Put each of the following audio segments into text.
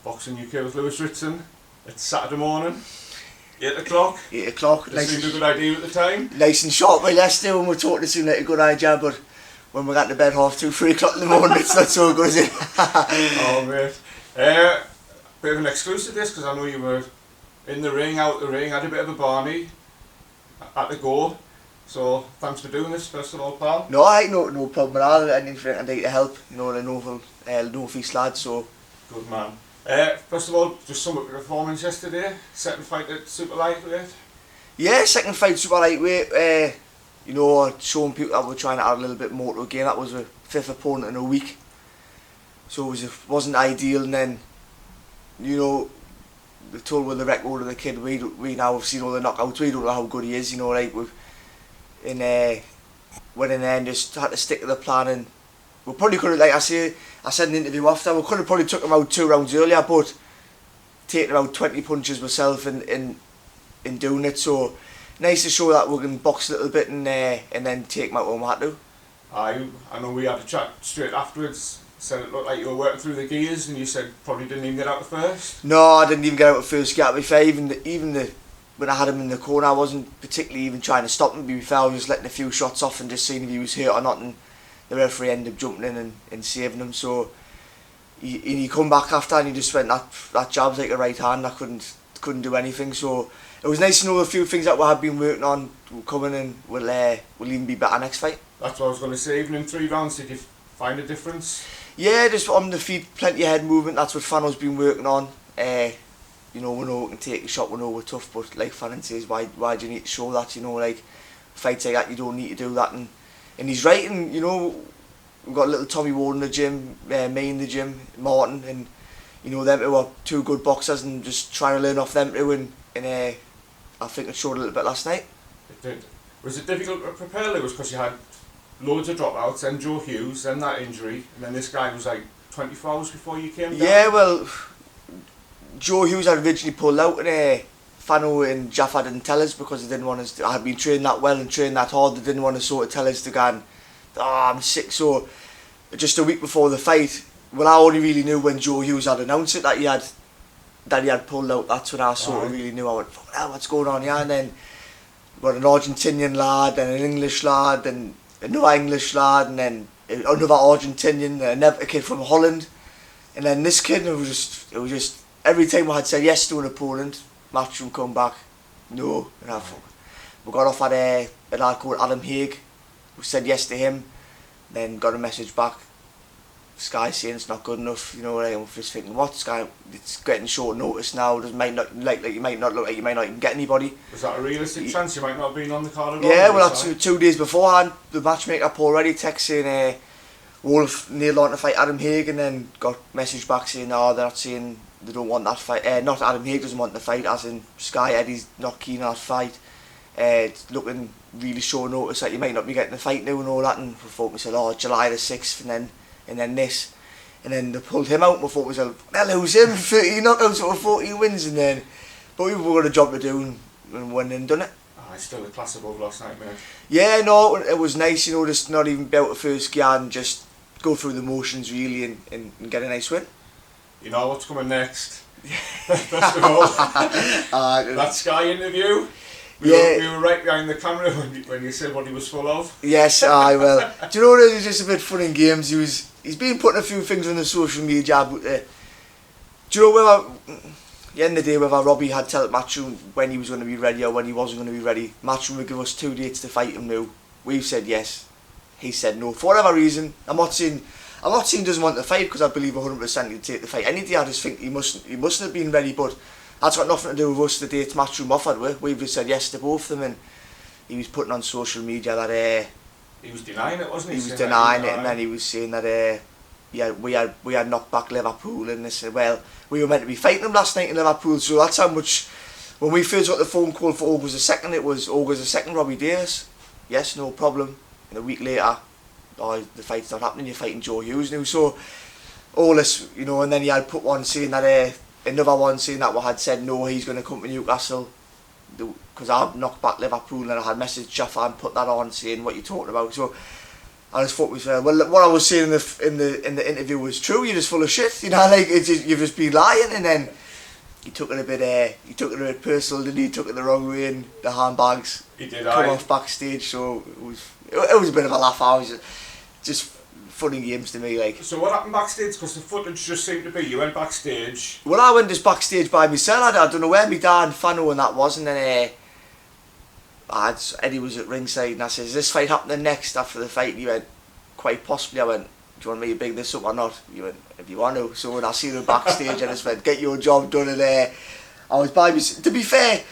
Boxing UK with Lewis Ritson. It's Saturday morning, 8 o'clock. 8 o'clock. It seemed a good idea at the time. Nice and short by yesterday when we talked, it seemed like a good idea, but when we got to bed 2:30, 3 o'clock in the morning, it's not so good, is it? Oh mate. Bit of an exclusive this, because I know you were in the ring, out the ring, had a bit of a barney at the go. So thanks for doing this first of all, pal. No problem at all. Anything I can do to help, you know, the Nufc lad, so. Good man. First of all, just sum up your performance yesterday. Second fight at super lightweight. Yeah, second fight super lightweight. You know, showing people that we're trying to add a little bit more to a game. That was a 5th opponent in a week, so it wasn't ideal. And then, you know, they told with the record of the kid, we now have seen all the knockouts. We don't know how good he is. You know, like went in there and just had to stick to the plan. And we probably could have, like I said in the interview after, we could have probably took him out 2 rounds earlier, but taking about 20 punches myself in doing it. So nice to show that we can box a little bit and then take him out when we had to. I know we had a chat straight afterwards. Said it looked like you were working through the gears, and you said probably didn't even get out at first. No, I didn't even get out at first gear. To be fair, even when I had him in the corner, I wasn't particularly even trying to stop him. To be fair, I was just letting a few shots off and just seeing if he was hurt or not, and the referee ended up jumping in and saving him. So he come back after and he just went, that jab's like a right hand. I couldn't do anything. So it was nice to know a few things that we had been working on coming, and will even be better next fight. That's what I was going to say. Even in 3 rounds, did you find a difference? Yeah, just on the feet, plenty of head movement. That's what Fano's been working on. You know, we know we can take a shot, we know we're tough, but like Fanon says, why do you need to show that? You know, like fights like that, you don't need to do that. And he's right. And you know, we've got little Tommy Ward in the gym, me in the gym, Martin, and you know, them two are 2 good boxers, and just trying to learn off them too. And I think it showed a little bit last night. It did. Was it difficult to prepare, Lewis, because you had loads of dropouts, then Joe Hughes, then that injury, and then this guy was like 24 hours before you came down? Yeah, well, Joe Hughes had originally pulled out, and Fano and Jaffa didn't tell us because they didn't want us to. I had been training that well and training that hard. They didn't want to sort of tell us to go and, I'm sick. So just a week before the fight, well, I only really knew when Joe Hughes had announced it that he had pulled out. That's when I sort of really knew. I went, fuck hell, what's going on here? And then we got an Argentinian lad and an English lad and another English lad, and then another Argentinian, and a kid from Holland, and then this kid. It was just every time I had said yes to an opponent, match would come back, no, and we got off at a lad called Adam Haig. We said yes to him, then got a message back, Sky saying it's not good enough. You know, I'm just thinking, what Sky? It's getting short notice now. It might not like you might not look like you might not even get anybody. Was that a realistic chance you might not have been on the card at all? Yeah, well, that's 2 days beforehand. The matchmaker Paul already texted saying Wolf nailed on to fight Adam Haig, and then got message back saying they're not saying they don't want that fight. Not Adam Haig doesn't want the fight, as in Sky Eddie's not keen on that fight. It's looking really short notice that you might not be getting the fight now and all that. And we thought, we said, July the 6th, and then this, and then they pulled him out. And we thought, they'll lose him, 30 knockouts or 40 wins, and then, but we've got a job to do and went and done it. It's still a class above last night, mate. Yeah, no, it was nice, you know, just not even be out of first gear and just go through the motions really and get a nice win. You know what's coming next? First of all, that Sky interview. We were right behind the camera when you said what he was full of. Yes, I will. Do you know what, it was just a bit fun and games. He's been putting a few things on the social media, but do you know whether, at the end of the day, whether Robbie had told Matchroom when he was going to be ready or when he wasn't going to be ready, Matchroom would give us 2 dates to fight him now. We've said yes, he said no. For whatever reason, I'm not saying he doesn't want the fight, because I believe 100% he'd take the fight any day. I just think he mustn't have been ready, but that's got nothing to do with us. The dates Matchroom offered, we've just said yes to both of them, and he was putting on social media that he was denying it, wasn't he? He was denying it, and then he was saying that we had knocked back Liverpool, and they said, well, we were meant to be fighting them last night in Liverpool. So that's how much. When we first got the phone call for August the 2nd, it was August the 2nd, Robbie Davies. Yes, no problem. And a week later, the fight's not happening, you're fighting Joe Hughes now. So all this, you know, and then he had put one saying that another one saying that we had said no, he's going to come to Newcastle because I knocked back Liverpool, and I had messaged Jaffa and put that on saying what you're talking about. So I just thought was well, what I was saying in the interview was true. You're just full of shit, you know. Like you've just been lying, and then he took it a bit personal, didn't he? He took it the wrong way, and the handbags come off backstage. So it was a bit of a laugh. I was just funny games to me, like. So what happened backstage? Because the footage just seemed to be you went backstage. Well, I went just backstage by myself. I don't know where my dad, Fano, and that was, and then Eddie was at ringside, and I said, "Is this fight happening next after the fight?" And he went, "Quite possibly." I went, "Do you want me to big this up or not?" He went, "If you want to." So when I seen him backstage, I just went, "Get your job done." And I was by myself. To be fair,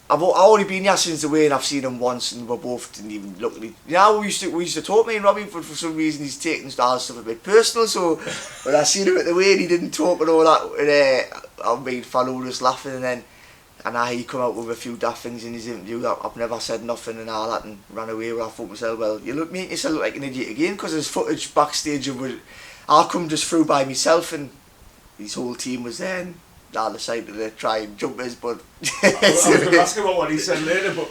I've only been here since the weigh, and I've seen him once, and we both didn't even look at me. You know, we used to talk, me and Robbie, but for some reason he's taking stuff a bit personal. So when I seen him at the weigh, and he didn't talk and all that, and I made Fano just laughing, and he come out with a few daft things in his interview that I've never said nothing and all that, and ran away. Where I thought myself, well, you making yourself look like an idiot again, because there's footage backstage of where I come just through by myself, and his whole team was there, and I decided to try and jump his, but I was going to ask about what he said later, but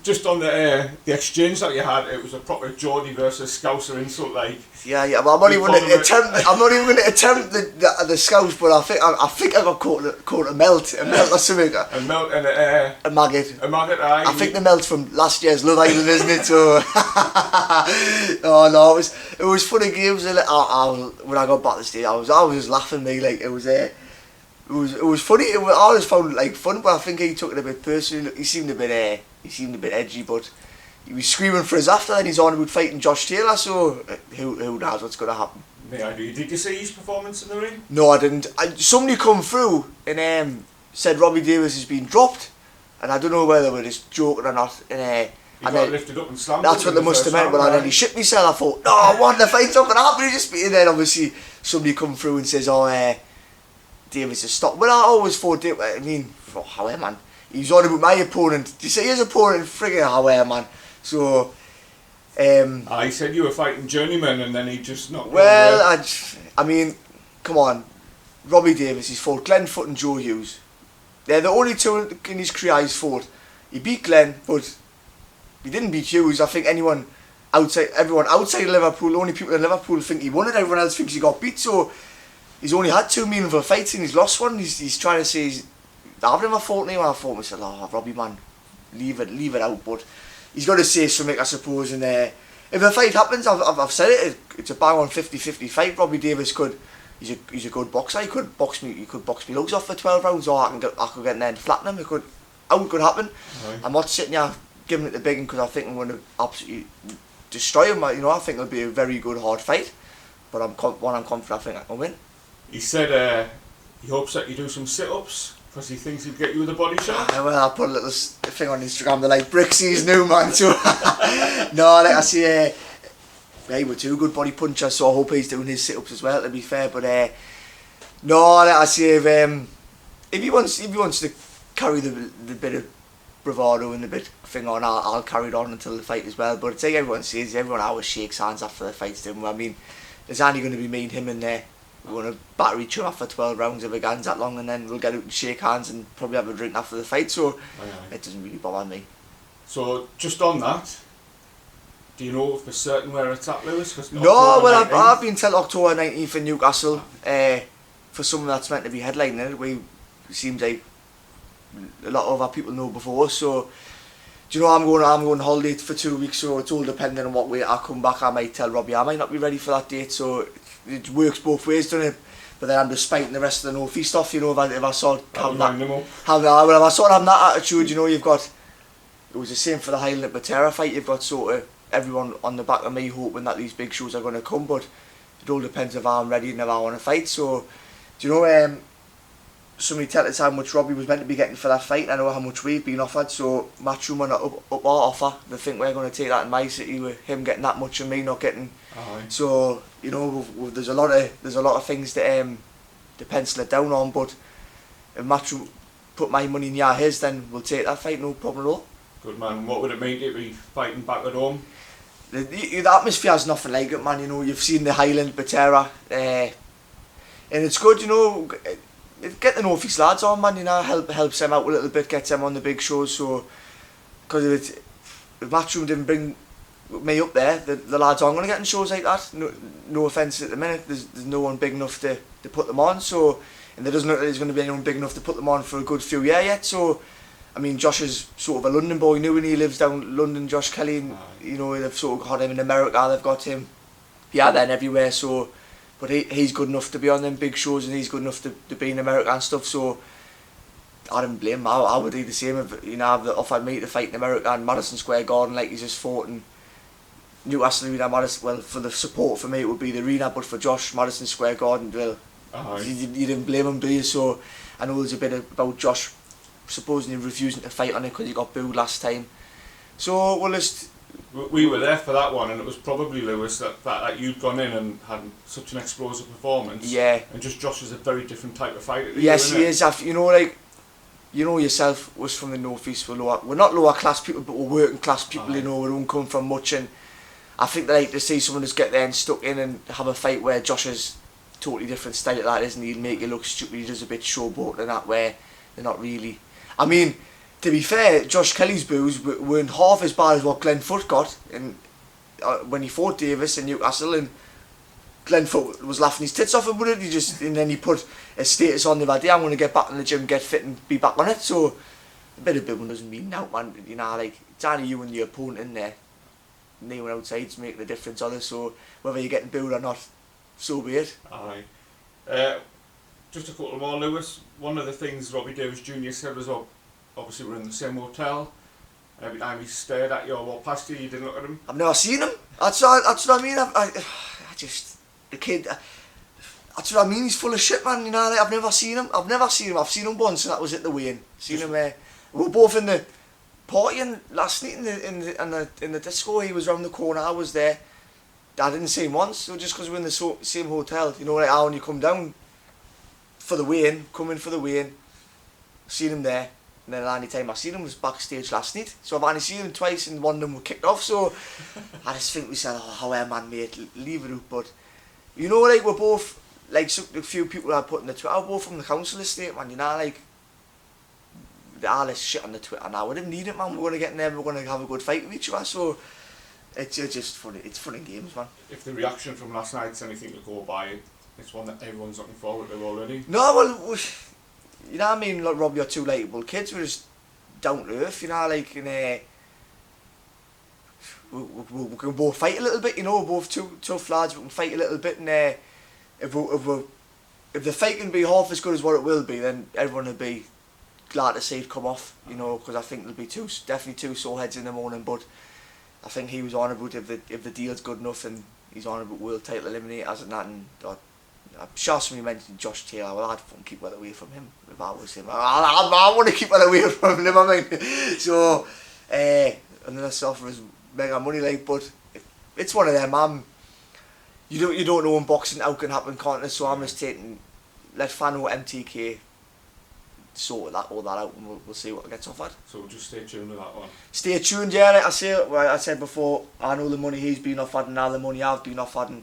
just on the exchange that you had, it was a proper Geordie versus Scouser insult, like. Yeah. Well, I'm not even going to attempt the Scouts, but I think I got caught a melt or something. A melt and a maggot. A maggot, aye. I think the melt from last year's Love Island, isn't it? So, oh no, it was funny games. When I got back to the stage, I was just laughing. Me, like, it was funny. I always found it like fun, but I think he took it a bit personally. He seemed a bit edgy, but he was screaming for us after, and he's on about fighting Josh Taylor. So who knows what's going to happen? Yeah, did you see his performance in the ring? No, I didn't. Somebody come through and said Robbie Davies has been dropped, and I don't know whether they were just joking or not. And he got lifted up and slammed. That's what they must have meant. But I nearly shit myself. I thought, no, I want to fight something happening. And then obviously somebody come through and says, Davies has stopped. Well, I always thought, however, man, he was on about my opponent. Do you say his opponent? Friggin' however, man. So, I said you were fighting journeyman, and then he just knocked. Well, I mean, come on, Robbie Davies, he's fought Glenn Foot and Joe Hughes. They're the only two in his career he's fought. He beat Glenn, but he didn't beat Hughes. I think everyone outside of Liverpool, only people in Liverpool think he won it. Everyone else thinks he got beat. So he's only had 2 meaningful fights and he's lost one. He's trying to say I've never fought anyone. I thought myself, oh, Robbie, man, leave it out. But he's got to say something, I suppose. And if a fight happens, I've said it. It's a bang on 50-50 fight. Robbie Davies could. He's a good boxer. He could box me legs off for 12 rounds, or I could get in there and flatten him. It could happen. Right. I'm not sitting here giving it the big one because I think I'm going to absolutely destroy him. I think it'll be a very good hard fight. But I'm confident I think I can win. He said he hopes that you do some sit-ups because he thinks he'll get you with a body shot. Well, I put a little thing on Instagram. They're like Brixie's new man. So no, like I say. He was 2 good body punchers, so I hope he's doing his sit-ups as well, to be fair. But no, like I say, if he wants to carry the bit of bravado and the bit thing on, I'll carry it on until the fight as well. But it's like everyone says, everyone always shakes hands after the fights. I mean, there's only going to be me and him in there. We're going to batter each other for 12 rounds if it goes that long, and then we'll get out and shake hands and probably have a drink after the fight. So it doesn't really bother me. So just on that, do you know for certain where it's at, Lewis? No, well, I've been told October 19th in Newcastle for someone that's meant to be headlining it. It seems like a lot of our people know before us. So, do you know, I'm going on holiday for 2 weeks, so it's all depending on what way I come back. I might tell Robbie I might not be ready for that date, so it works both ways, doesn't it? But then I'm just spiting the rest of the North East off, you know, if I sort having that attitude, you know, you've got, it was the same for the Highland at Batera fight, you've got sort of everyone on the back of me hoping that these big shows are going to come, but it all depends if I'm ready and if I want to fight. So, do you know, somebody tell us how much Robbie was meant to be getting for that fight, and I know how much we've been offered, so Matchroom are not up our offer. They think we're going to take that in my city with him getting that much and me not getting. So, you know, there's a lot of things that to pencil it down on, but if Matchroom put my money near his, then we'll take that fight, no problem at all. Good man. What would it mean to be fighting back at home? The atmosphere's nothing like it, man. You know, you've seen the Highland, Batera, and it's good, you know, get the North East lads on, man, you know, helps them out a little bit, gets them on the big shows. So, because if Matchroom didn't bring me up there, the lads aren't going to get in shows like that. No offence at the minute, there's no one big enough to put them on, so, and there doesn't look like there's going to be anyone big enough to put them on for a good few years yet, so, I mean, Josh is sort of a London boy now, and he lives down London, Josh Kelly, and, you know, they've sort of got him in America, they've got him, yeah, then everywhere, so, but he's good enough to be on them big shows, and he's good enough to be in America and stuff, so, I don't blame him. I would do the same if, you know, offered me to fight in America and Madison Square Garden like he's just fought in Newcastle Arena. Well, for the support for me it would be the arena, but for Josh, Madison Square Garden, well, you didn't blame him, do you? So I know there's a bit about Josh supposedly refusing to fight on it because he got booed last time. So we'll just... We were there for that one, and it was probably, Lewis, that you'd gone in and had such an explosive performance. Yeah. And just Josh is a very different type of fighter. Yes, he is. You know, like... You know yourself, us from the North East, we're not lower class people, but we're working class people, you know, we don't come from much, and I think they like to see someone just get there and stuck in and have a fight where Josh is totally different style at that, isn't he? He'll make you look stupid, he does a bit showboat and that, where they're not really... I mean, to be fair, Josh Kelly's boos weren't half as bad as what Glenn Foot got in, when he fought Davis in Newcastle, and Glenn Foot was laughing his tits off him, wouldn't he? And then he put a status on the other day, I'm going to get back in the gym, get fit and be back on it. So a bit of booing doesn't mean out, man. You know, like, it's only you and your opponent in there. No one outside's making the difference on it, so whether you're getting booed or not, so be it. Aye. Just a couple more, Lewis. One of the things Robbie Davies Jr. said was, obviously we're in the same hotel. Every time he stared at you or walked past you, you didn't look at him. I've never seen him. That's what I mean. I just... The kid, that's what I mean, he's full of shit, man, you know, like, I've never seen him, I've seen him once, and that was at the weigh-in. Seen him, we were both in the partying last night in the disco, he was round the corner, I was there, I didn't see him once, so just because we're in the same hotel, you know, like how when you come down for the weigh-in, seen him there, and then the only time I seen him was backstage last night, so I've only seen him twice, and one of them were kicked off, so I just think we said, oh, how are man, mate, leave it up, but... You know, like, we're both, like, so, a few people I put in the Twitter, we're both from the council estate, man, you know, like, all this shit on the Twitter now, we didn't need it, man, we're going to get in there, we're going to have a good fight with each other, so, it's just funny, it's fun in games, man. If the reaction from last night's anything to go by, it's one that everyone's looking forward to already. No, well, you know what I mean, like, Rob, you're two likeable kids, we're just down to earth, you know, like, and, we can both fight a little bit, you know, we're both two tough lads, we can fight a little bit, and if the fight can be half as good as what it will be, then everyone will be glad to see it come off, you know, because I think there'll be definitely two sore heads in the morning, but I think he was on about if the deal's good enough, and he's on about world title eliminators and that, and I'm sure somebody mentioned Josh Taylor, well, I'd fucking keep well away from him if I was him. I want to keep well away from him, I mean, so, and then I offer his mega money, like, but it's one of them. You don't know in boxing how can happen, can't it? So I'm just taking, let Fano MTK sort all that out, and we'll see what gets offered. So just stay tuned to that one. Stay tuned, yeah. Like I said before, I know the money he's been offered, and now the money I've been offered, and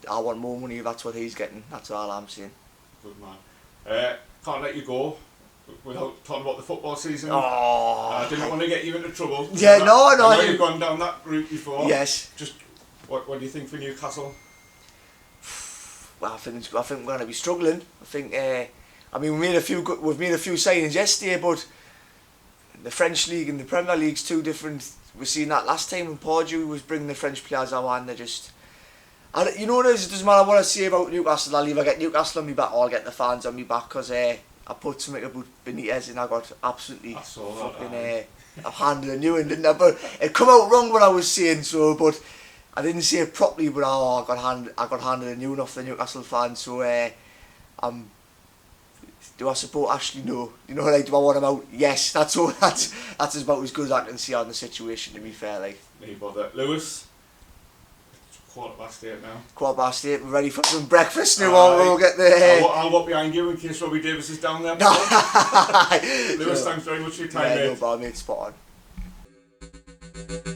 I want more money if that's what he's getting. That's all I'm saying. Good man. Can't let you go without talking about the football season. Oh. I didn't want to get you into trouble. Yeah, no. I know you've gone down that route before. Yes. Just what do you think for Newcastle? Well, I think we're going to be struggling. I think. I mean, we've made a few signings yesterday, but the French league and the Premier League's two different. We've seen that last time when Pardew was bringing the French players out, and they're just. You know what it is? It doesn't matter what I say about Newcastle. I'll either get Newcastle on me back or I'll get the fans on me back, because I put something about Benitez and I got absolutely fucking I handed a new one, didn't I? But it come out wrong what I was saying, so, but I didn't say it properly, but I got handed a new one off the Newcastle fans, so do I support Ashley? No. You know, like, do I want him out? Yes. That's all. That's about as good as I can see on the situation, to be fair, like. No bother. Lewis, it's 8:15 now. 8:15, we're ready for some breakfast now. We'll get the... I'll walk behind you in case Robbie Davies is down there. Lewis, thanks very much for your time, mate. No bother, mate. Spot on.